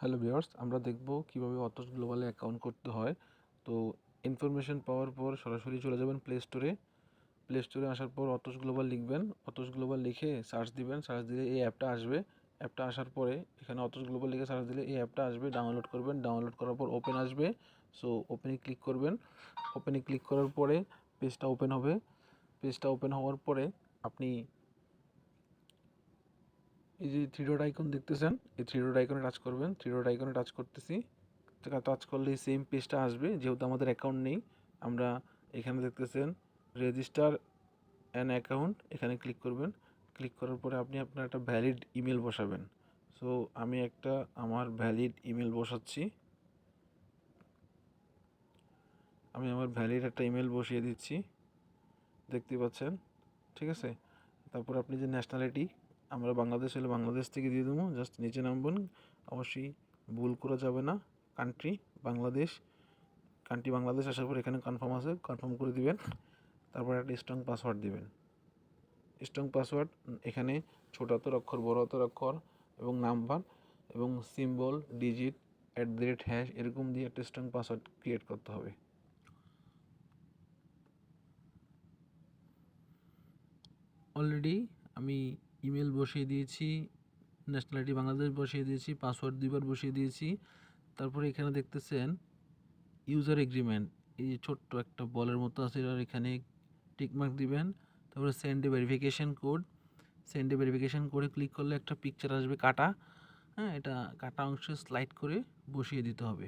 Hello viewers, আমরা দেখব কিভাবে অতস গ্লোবালে অ্যাকাউন্ট করতে হয়। তো ইনফরমেশন পাওয়ার পর সরাসরি চলে যাবেন প্লে স্টোরে। প্লে স্টোরে আসার পর অতস গ্লোবাল লিখবেন। অতস গ্লোবাল লিখে সার্চ দিবেন। সার্চ দিলে এই অ্যাপটা আসবে। অ্যাপটা আসার পরে এখানে অতস গ্লোবাল লিখে সার্চ দিলে এই অ্যাপটা আসবে। ডাউনলোড করবেন। ডাউনলোড করার পর ওপেন আসবে। সো ওপেনে ক্লিক করবেন। ওপেনে ক্লিক করার পরে পেজটা ওপেন হবে। পেজটা ওপেন হওয়ার পরে আপনি এই যে থ্রি ডট আইকন দেখতেছেন, এই থ্রি ডট আইকনে টাচ করবেন। থ্রি ডট আইকনে টাচ করতেছি। টাচ করলেই সেম পেজটা আসবে। যেহেতু আমাদের অ্যাকাউন্ট নেই, আমরা এখানে দেখতেছেন রেজিস্টার অ্যান অ্যাকাউন্ট, এখানে ক্লিক করবেন। ক্লিক করার পরে আপনি আপনার একটা ভ্যালিড ইমেল বসাবেন। সো আমি আমার ভ্যালিড ইমেল বসাচ্ছি। আমি আমার ভ্যালিড একটা ইমেল বসিয়ে দিচ্ছি, দেখতে পাচ্ছেন। ঠিক আছে। তারপর আপনি যে ন্যাশনালিটি, আমরা বাংলাদেশ হলে বাংলাদেশ থেকে দিয়ে দেবো। জাস্ট নিচে নামবেন, অবশ্যই ভুল করা যাবে না। কান্ট্রি বাংলাদেশ আসার পর এখানে কনফার্ম আছে, কনফার্ম করে দিবেন। তারপর একটা স্ট্রং পাসওয়ার্ড দিবেন। স্ট্রং পাসওয়ার্ড এখানে ছোট হাতের অক্ষর, বড় হাতের অক্ষর এবং নাম্বার এবং সিম্বল, ডিজিট, @ এরকম দিয়ে একটা স্ট্রং পাসওয়ার্ড ক্রিয়েট করতে হবে। অলরেডি আমি ইমেল বসিয়ে দিয়েছি, ন্যাশনালিটি বাংলাদেশ বসিয়ে দিয়েছি, পাসওয়ার্ড 2বার বসিয়ে দিয়েছি। তারপরে এখানে দেখতেছেন ইউজার এগ্রিমেন্ট, এই যে ছোট্ট একটা বলের মতো আছে, আর এখানে টিকমার্ক দিবেন। তারপরে সেন্ড এ ভেরিফিকেশন কোড, সেন্ড এ ভেরিফিকেশন কোডে ক্লিক করলে একটা পিকচার আসবে কাটা। হ্যাঁ, এটা কাটা অংশে স্লাইড করে বসিয়ে দিতে হবে।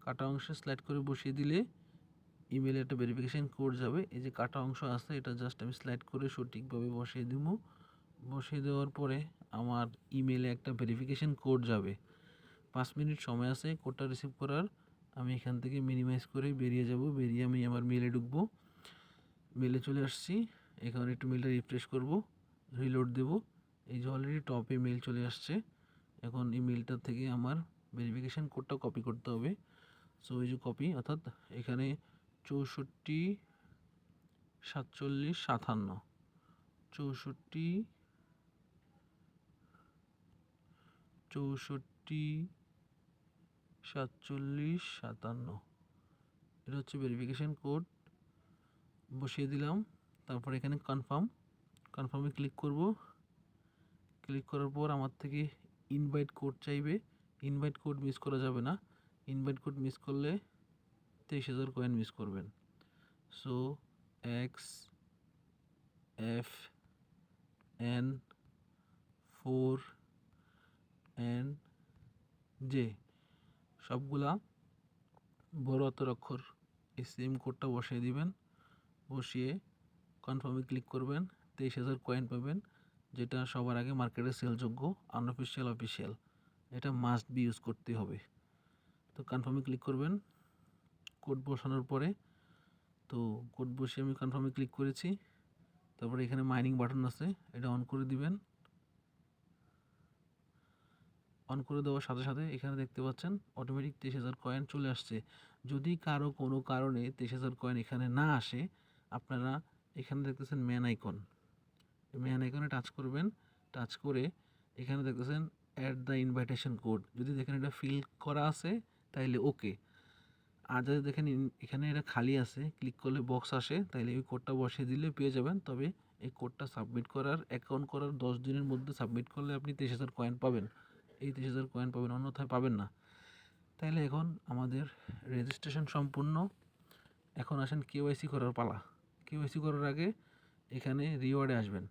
কাটা অংশে স্লাইড করে বসিয়ে দিলে ইমেলে একটা ভেরিফিকেশন কোড যাবে। এই যে কাটা অংশ আছে, এটা জাস্ট আমি স্লাইড করে সঠিকভাবে বসিয়ে দিব। বসিয়ে দেওয়ার পরে আমার ইমেলে একটা ভেরিফিকেশন কোড যাবে। 5 মিনিট সময় আছে কোডটা রিসিভ করার। আমি এখান থেকে মিনিমাইজ করে বেরিয়ে যাব। বেরিয়ে আমি আমার মেলে ঢুকবো। মেলে চলে আসছি। এখন একটু মেলটা রিফ্রেশ করব, রিলোড দেব। এই যে অলরেডি টপে মেল চলে আসছে। এখন এই মেলটা থেকে আমার ভেরিফিকেশান কোডটা কপি করতে হবে। সো এই যে কপি, অর্থাৎ এখানে 64 47 57, 64 64 47 57, এটা হচ্ছে ভেরিফিকেশান কোড। বসিয়ে দিলাম। তারপর এখানে কনফার্মে ক্লিক করব। ক্লিক করার পর আমার থেকে ইনভাইট কোড চাইবে। ইনভাইট কোড মিস করা যাবে না। ইনভাইট কোড মিস করলে 23,000 কয়েন মিস করবেন। সো XFN4NJ সবগুলা বড় হাতের অক্ষর, এই সেম কোডটা বসিয়ে দিবেন। বসিয়ে কনফার্মে ক্লিক করবেন। 23,000 কয়েন পাবেন, যেটা সবার আগে মার্কেটে সেলযোগ্য, আনঅফিসিয়াল, অফিসিয়াল। এটা মাস্ট বি ইউজ করতে হবে। তো কনফার্মে ক্লিক করবেন কোড বসানোর পরে। তো কোড বসিয়ে আমি কনফার্মে ক্লিক করেছি। তারপরে এখানে মাইনিং বাটন আছে, এটা অন করে দিবেন। অন করে দেওয়ার সাথে সাথে এখানে দেখতে পাচ্ছেন অটোমেটিক 23,000 কয়েন চলে আসছে। যদি কারো কোনো কারণে 23,000 কয়েন এখানে না আসে, আপনারা এখানে দেখতেছেন ম্যান আইকন, ম্যান আইকনে টাচ করবেন। টাচ করে এখানে দেখতেছেন অ্যাড দ্য ইনভাইটেশন কোড, যদি দেখেন এটা ফিল করা আছে তাইলে ওকে। আর যদি দেখেন এখানে এটা খালি আছে, ক্লিক করলে বক্স আসে, তাইলে এই কোডটা বসিয়ে দিলে পেয়ে যাবেন। তবে এই কোডটা সাবমিট করার, অ্যাকাউন্ট করার 10 দিনের মধ্যে সাবমিট করলে আপনি 23,000 কয়েন পাবেন। এই 23,000 কয়েন পাবেন, অন্যথায় পাবেন না। তাইলে এখন আমাদের রেজিস্ট্রেশন সম্পূর্ণ। এখন আসেন কেওয়াইসি করার পালা। কেওয়াইসি করার আগে এখানে রিওয়ার্ডে আসবেন।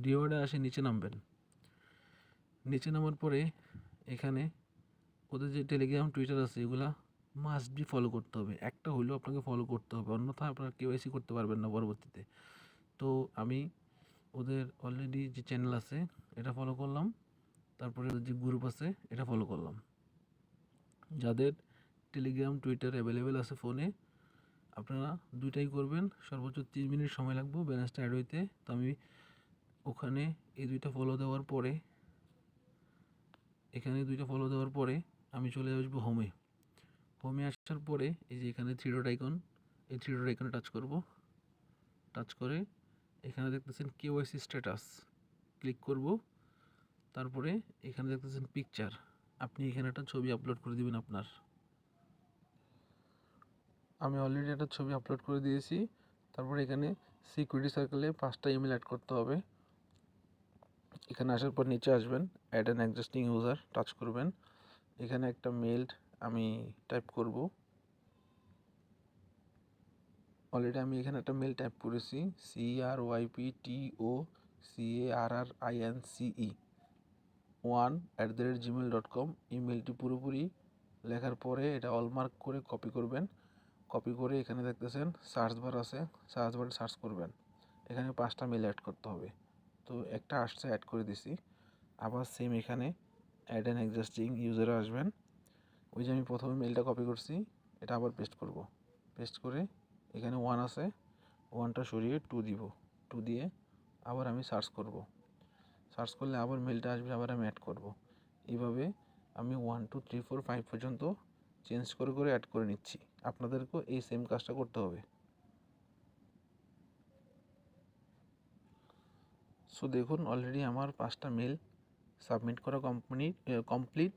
রিওয়ার্ডে আসে নিচে নামবেন। নিচে নামার পরে এখানে ওদের যে টেলিগ্রাম, টুইটার আছে, এগুলা মাস্ট বি ফলো করতে হবে। একটা হইলেও আপনাকে ফলো করতে হবে, অন্যথায় আপনার কেওয়াইসি করতে পারবেন না পরবর্তীতে। তো আমি ওদের অলরেডি যে চ্যানেল আছে এটা ফলো করলাম। তারপরে যে গ্রুপ আছে এটা ফলো করলাম। যাদের টেলিগ্রাম, টুইটার অ্যাভেলেবেল আছে ফোনে, আপনারা দুইটাই করবেন। সর্বোচ্চ 30 মিনিট সময় লাগবে ব্যালেন্সটা অ্যাড হইতে। তো আমি ওখানে এই দুইটা ফলো দেওয়ার পরে, আমি চলে আসবো হোমে। হোমে আসার পরে এই যে এখানে থ্রি ডট আইকন, এই থ্রি ডট আইকনে টাচ করব। টাচ করে এখানে দেখতেছেন কেওয়াইসি স্ট্যাটাস, ক্লিক করব। তারপরে এখানে দেখতেছেন পিকচার, আপনি এখানে একটা ছবি আপলোড করে দিবেন আপনার। আমি অলরেডি একটা ছবি আপলোড করে দিয়েছি। তারপর এখানে সিকিউরিটি সার্কেলে 5টা ইমেল অ্যাড করতে হবে। এখানে আসার পর নিচে আসবেন, add an existing user touch করবেন। এখানে একটা মেল আমি টাইপ করব। অলরেডি আমি এখানে একটা মেল টাইপ করেছি, CRYPTOCARINCE1@gmail.com। ইমেলটি পুরোপুরি লেখার পরে এটা অলমার্ক করে কপি করবেন। কপি করে এখানে দেখতেছেন সার্চ বার আছে, সার্চ বারে সার্চ করবেন। এখানে 5টা মেল অ্যাড করতে হবে। তো একটা আসছে, অ্যাড করে দিছি। আবার সেম এখানে অ্যাড অ্যান এক্সিস্টিং ইউজারে আসবেন। ওই যে আমি প্রথমে মেলটা কপি করছি, এটা আবার পেস্ট করব। পেস্ট করে এখানে 1 আছে, 1টা সরিয়ে 2 দিব। 2 দিয়ে আবার আমি সার্চ করব। সার্চ করলে আবার মেলটা আসবে, আবার আমি অ্যাড করব। এইভাবে আমি 1 2 3 4 5 পর্যন্ত চেঞ্জ করে করে অ্যাড করে নিচ্ছি। আপনাদেরকেও এই সেম কাজটা করতে হবে। সো দেখুন, অলরেডি আমার 5টা মেল সাবমিট করা কমপ্লিট।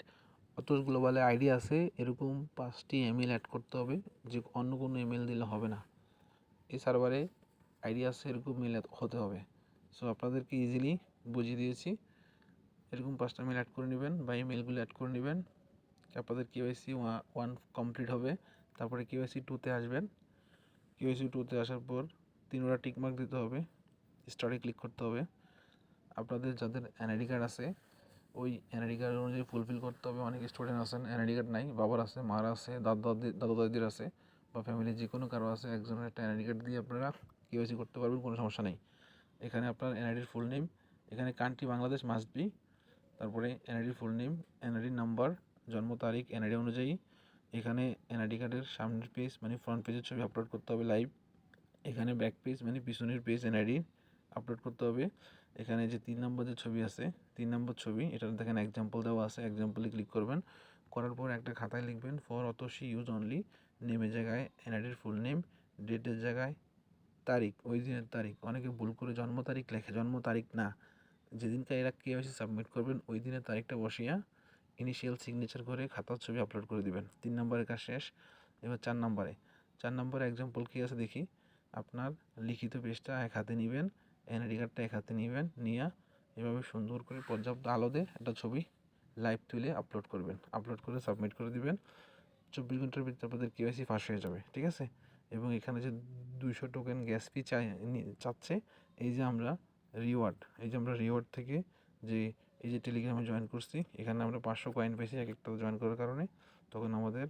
অথচ গ্লোবালে আইডি আছে, এরকম 5টি ইমেল অ্যাড করতে হবে, যে অন্য কোনো ইমেল দিলে হবে না। এই সার্ভারে আইডি আছে, এরকম মেল হতে হবে। সো আপনাদেরকে ইজিলি বুঝিয়ে দিয়েছি। এরকম 5টা মেল অ্যাড করে নেবেন বা ইমেলগুলো অ্যাড করে নেবেন। আপনাদের KYC 1 কমপ্লিট হবে। তারপরে KYC 2তে আসবেন। KYC 2তে আসার পর 3টা টিকমার্ক দিতে হবে, স্টারে ক্লিক করতে হবে। আপনাদের যাদের NID কার্ড আছে, ওই NID কার্ড অনুযায়ী ফুলফিল করতে হবে। অনেক স্টুডেন্ট আছেন NID কার্ড নাই, বাবার আছে, মার আছে, দাদু দাদির আছে, বা ফ্যামিলির যে কোনো কারো আছে, একজনের একটা NID কার্ড দিয়ে আপনারা KYC করতে পারবেন, কোনো সমস্যা নেই। এখানে আপনার NIDর ফুল নেম, এখানে কান্ট্রি বাংলাদেশ মাস্ট বি, তারপরে NIDর ফুল নেম, NID নাম্বার, জন্ম তারিখ NID অনুযায়ী। এখানে NID কার্ডের সামনের পেজ মানে ফ্রন্ট পেজের ছবি আপলোড করতে হবে লাইভ। এখানে ব্যাক পেজ মানে পিছনের পেজ NID আপলোড করতে হবে। এখানে যে 3 নম্বর যে ছবি আছে, 3 নম্বর ছবি, এটার দেখেন এক্সাম্পল দেওয়া আছে, এক্সাম্পলে ক্লিক করবেন। করার পর একটা খাতায় লিখবেন ফর অতসী ইউজ অনলি, নেমের জায়গায় NIDর ফুল নেম, ডেটের জায়গায় তারিখ, ওই দিনের তারিখ। অনেকে ভুল করে জন্ম তারিখ লেখে, জন্ম তারিখ না, যেদিনকে এরা KYC সাবমিট করবেন ওই দিনের তারিখটা বসিয়া ইনিশিয়াল সিগনেচার করে খাতার ছবি আপলোড করে দিবেন। 3 নম্বরের কাজ শেষ। এবার 4 নম্বরে এক্সাম্পল কী আছে দেখি। আপনার লিখিত পেজটা এক হাতে নেবেন, NID কার্ডটা এক হাতে নেবেন, নিয়ে এভাবে সুন্দর করে পর্যাপ্ত আলোতে একটা ছবি লাইভ তুলে আপলোড করবেন। আপলোড করে সাবমিট করে দিবেন। 24 ঘন্টার ভিতরে আপনাদের KYC ফাঁস হয়ে যাবে, ঠিক আছে। এবং এখানে যে 200 টোকেন গ্যাস ফি চাচ্ছে, এই যে আমরা রিওয়ার্ড থেকে যে এই যে টেলিগ্রামে জয়েন করছি, এখানে আমরা 500 কয়েন পেয়েছি এক একটা জয়েন করার কারণে। তখন আমাদের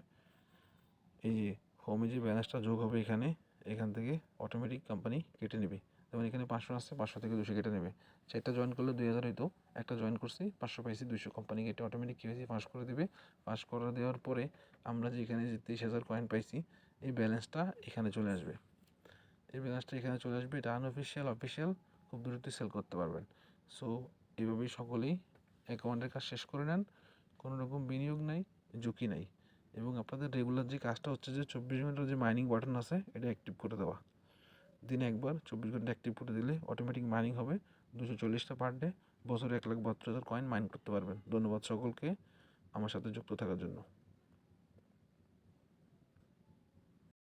এই যে হোমে যে ব্যালেন্সটা যোগ হবে এখান থেকে অটোমেটিক কোম্পানি কেটে নেবে। যেমন এখানে 500 আসছে, 500 থেকে 200 কেটে নেবে। সেটা জয়েন করলে 2000 হইতো, একটা জয়েন করছি 500 পাইছি, 200 কোম্পানি কেটে অটোমেটিক KYC পাস করে দেবে। পাস করে দেওয়ার পরে আমরা যে এখানে যে 23,000 কয়েন পাইছি, এই ব্যালেন্সটা এখানে চলে আসবে। এটা অফিসিয়াল খুব দ্রুত সেল করতে পারবেন। সো এইভাবেই সকলেই অ্যাকাউন্টের কাজ শেষ করে নেন। কোনো রকম বিনিয়োগ নাই, ঝুঁকি নাই। এবং আপনাদের রেগুলার যে কাজটা হচ্ছে যে 24 ঘন্টার যে মাইনিং বাটন আছে, এটা অ্যাক্টিভ করে দেওয়া। দিনে একবার 24 ঘন্টা অ্যাক্টিভ করে দিলে অটোমেটিক মাইনিং হবে 240টা পার ডে। বছরে 1,72,000 কয়েন মাইন করতে পারবেন। ধন্যবাদ সকলকে আমার সাথে যুক্ত থাকার জন্য।